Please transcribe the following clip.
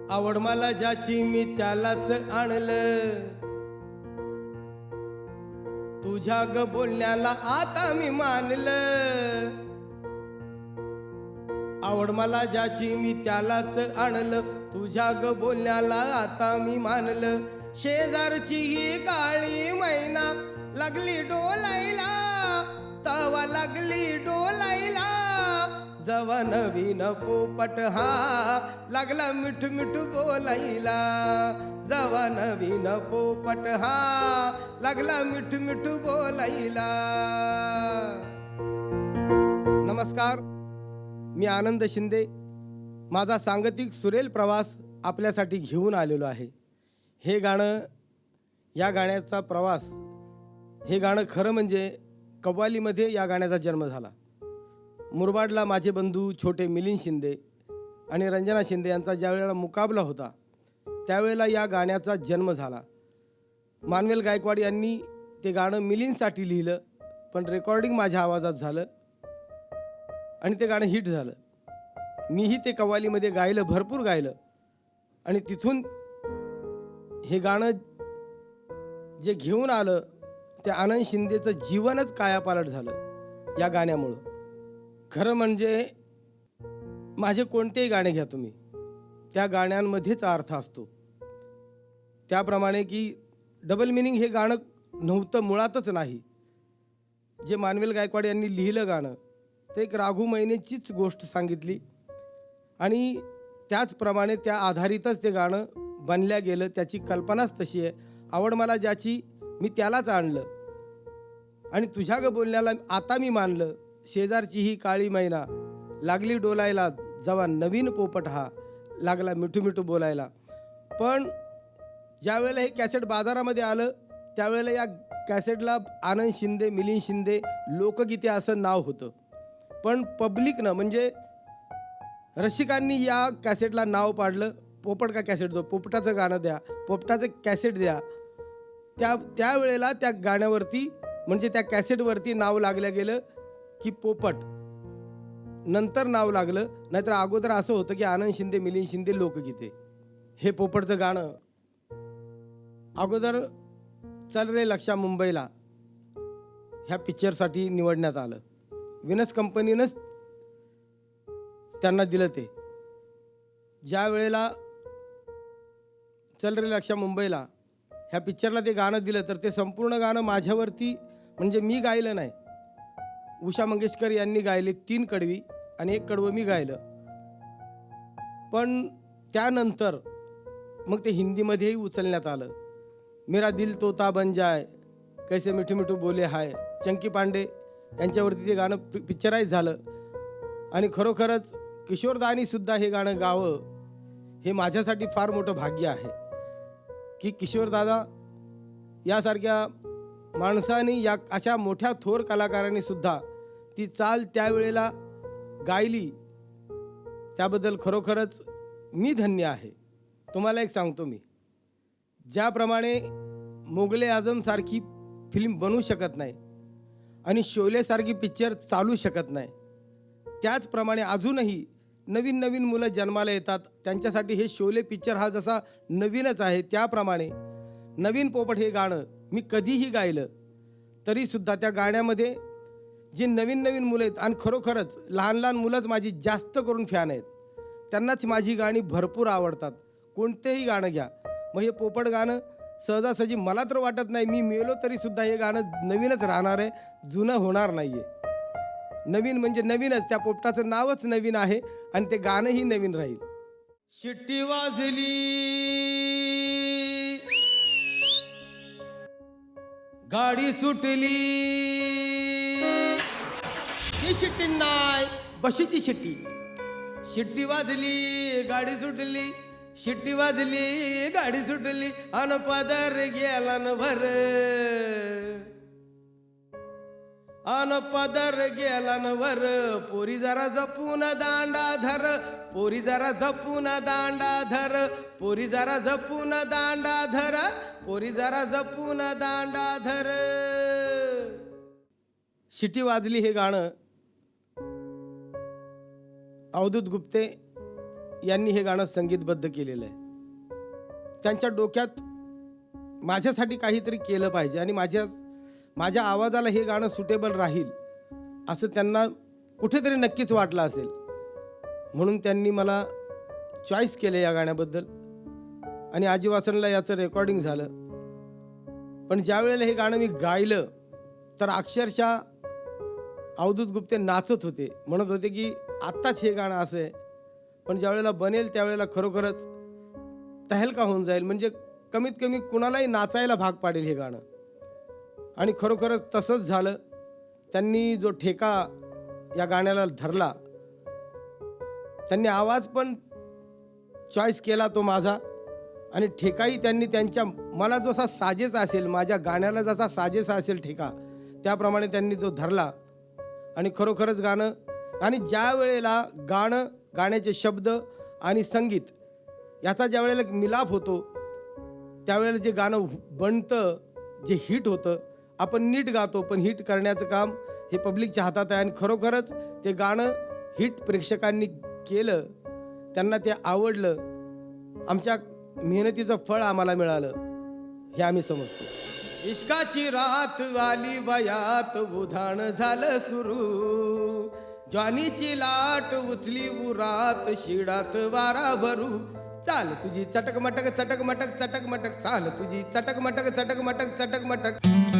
आवड मला ज्याची मी त्यालाच आणलं, तुझ्या ग बोलण्याला आता मी मानलं. आवड मला ज्याची मी त्यालाच आणलं, तुझ्या ग बोलण्याला आता मी मानलं. शेजारची ही काळी मैना लागली डोलायला, तवा लागली डोलायला. जवा नवीन पोपट हा लागला मिठ मिठ बोलायला, जवा नवीन पोपट हा लागला मिठ मिठ बोलायला. नमस्कार, मी आनंद शिंदे. माझा सांगतिक सुरेल प्रवास आपल्यासाठी घेऊन आलेलो आहे. हे गाणं, या गाण्याचा प्रवास, हे गाणं खरं म्हणजे कव्वालीमध्ये या गाण्याचा जन्म झाला. मुरबाडला माझे बंधू छोटे मिलिंद शिंदे आणि रंजना शिंदे यांचा ज्यावेळेला मुकाबला होता, त्यावेळेला या गाण्याचा जन्म झाला. मानवेल गायकवाड यांनी ते गाणं मिलिंदसाठी लिहिलं, पण रेकॉर्डिंग माझ्या आवाजात झालं आणि ते गाणं हिट झालं. मीही ते कव्वालीमध्ये गायलं, भरपूर गायलं. आणि तिथून हे गाणं जे घेऊन आलं, ते आनंद शिंदेचं जीवनच कायापालट झालं या गाण्यामुळं. खरं म्हणजे माझे कोणतेही गाणे घ्या तुम्ही, त्या गाण्यांमध्येच अर्थ असतो. त्याप्रमाणे की डबल मिनिंग हे गाणं नव्हतं, मुळातच नाही. जे मानवेल गायकवाड यांनी लिहिलं गाणं, ते एक राघू मैनेचीच गोष्ट सांगितली आणि त्याचप्रमाणे त्या आधारितच ते गाणं बनल्या गेलं. त्याची कल्पनाच तशी आहे. आवड मला ज्याची मी त्यालाच आणलं आणि तुझ्या ग बोलण्याला आता मी मानलं. शेजारची ही काळी मैना लागली डोलायला, जवा नवीन पोपट हा लागला मिठू मिठू बोलायला. पण ज्यावेळेला हे कॅसेट बाजारामध्ये आलं, त्यावेळेला या कॅसेटला आनंद शिंदे, मिलिंद शिंदे लोकगीते असं नाव होतं. पण पब्लिकनं म्हणजे रसिकांनी या कॅसेटला नाव पाडलं, पोपट का कॅसेट दो, पोपटाचं गाणं द्या, पोपटाचं कॅसेट द्या. त्यावेळेला त्या गाण्यावरती म्हणजे त्या कॅसेटवरती नाव लागलं गेलं की पोपट. नंतर नाव लागलं, नाहीतर अगोदर असं होतं की आनंद शिंदे, मिलिंद शिंदे लोकगीते. हे पोपटचं गाणं अगोदर चल रे लक्षा मुंबईला ह्या पिक्चरसाठी निवडण्यात आलं. विनस कंपनीनंच त्यांना दिलं ते. ज्या वेळेला चल रे लक्षा मुंबईला ह्या पिक्चरला ते गाणं दिलं, तर ते संपूर्ण गाणं माझ्यावरती म्हणजे मी गायलं नाही, उषा मंगेशकर यांनी गायले 3 कडवी आणि 1 कडवं मी गायलं. पण त्यानंतर मग ते हिंदीमध्येही उचलण्यात आलं. मेरा दिल तोता बन जाय, कैसे मिठू मिठू बोले हाय, चंकी पांडे यांच्यावरती ते गाणं पिक्चराईज झालं. आणि खरोखरच किशोरदानीसुद्धा हे गाणं गावं, हे माझ्यासाठी फार मोठं भाग्य आहे की किशोरदादा यासारख्या माणसाने, या अशा मोठ्या थोर कलाकारांनी सुद्धा ती चाल त्यावेळेला गायली. त्याबद्दल खरोखरच मी धन्य आहे. तुम्हाला एक सांगतो मी, ज्याप्रमाणे मोगले आझमसारखी फिल्म बनू शकत नाही आणि शोलेसारखी पिक्चर चालू शकत नाही, त्याचप्रमाणे अजूनही नवीन नवीन मुलं जन्माला येतात. त्यांच्यासाठी हे शोले पिक्चर हा जसा नवीनच आहे, त्याप्रमाणे नवीन पोपट हे गाणं मी कधीही गायलं तरीसुद्धा त्या गाण्यामध्ये जे नवीन नवीन मुलं आहेत, आणि खरोखरच लहान लहान मुलंच माझी जास्त करून फॅन आहेत, त्यांनाच माझी गाणी भरपूर आवडतात. कोणतेही गाणं घ्या. मग हे पोपट गाणं सहजासहजी मला तर वाटत नाही मी मेलो तरीसुद्धा हे गाणं नवीनच राहणार आहे, जुनं होणार नाही आहे. नवीन म्हणजे नवीनच, त्या पोपटाचं नावच नवीन आहे आणि ते गाणंही नवीन राहील. शिट्टी वाजली, गाडी सुटली, ही शिट्टी नाही, बशीची शिट्टी. शिट्टी वाजली, गाडी सुटली, शिट्टी वाजली, गाडी सुटली, अन पदर गेला न भर, अन पदर गेला न वर. पोरी जरा जपून दांडा धर, पोरी जरा जपून दांडा धर, पोरी जरा जपून दांडा धर, पोरी जरा जपून दांडा धर. शिटी वाजली हे गाणं अवधूत गुप्ते यांनी हे गाणं संगीतबद्ध केलेलं आहे. त्यांच्या डोक्यात माझ्यासाठी काहीतरी केलं पाहिजे आणि माझ्या आवाजाला हे गाणं सुटेबल राहील असं त्यांना कुठेतरी नक्कीच वाटलं असेल. म्हणून त्यांनी मला चॉईस केलं या गाण्याबद्दल आणि आजीवासनला याचं रेकॉर्डिंग झालं. पण ज्या वेळेला हे गाणं मी गायलं तर अक्षरशः अवधूत गुप्ते नाचत होते, म्हणत होते की आत्ताच हे गाणं असं आहे, पण ज्या वेळेला बनेल त्यावेळेला खरोखरच तहलका होऊन जाईल, म्हणजे कमीत कमी कुणालाही नाचायला भाग पाडेल हे गाणं. आणि खरोखरच तसंच झालं. त्यांनी जो ठेका या गाण्याला धरला, त्यांनी आवाज पण चॉईस केला तो माझा आणि ठेकाही त्यांनी त्यांच्या मला जसा साजेस असेल, माझ्या गाण्याला जसा साजेसा असेल ठेका, त्याप्रमाणे त्यांनी तो धरला आणि खरोखरच गाणं. आणि ज्या वेळेला गाण्याचे शब्द आणि संगीत याचा ज्या वेळेला मिलाप होतो त्यावेळेला जे गाणं बनतं, जे हिट होतं, आपण नीट गातो पण हिट करण्याचं काम हे पब्लिकच्या हातात आहे. आणि खरोखरच ते गाणं हिट प्रेक्षकांनी केलं, त्यांना ते आवडलं, आमच्या मेहनतीचं फळ आम्हाला मिळालं हे आम्ही समजतो. इश्काची रात आली वयात उधाण झालं सुरू, ज्वानीची लाट उठली उरात शिडात वारा भरू, चाल तुझी चटक मटक चटक मटक चटक मटक, चाल तुझी चटक मटक चटक मटक चटक मटक.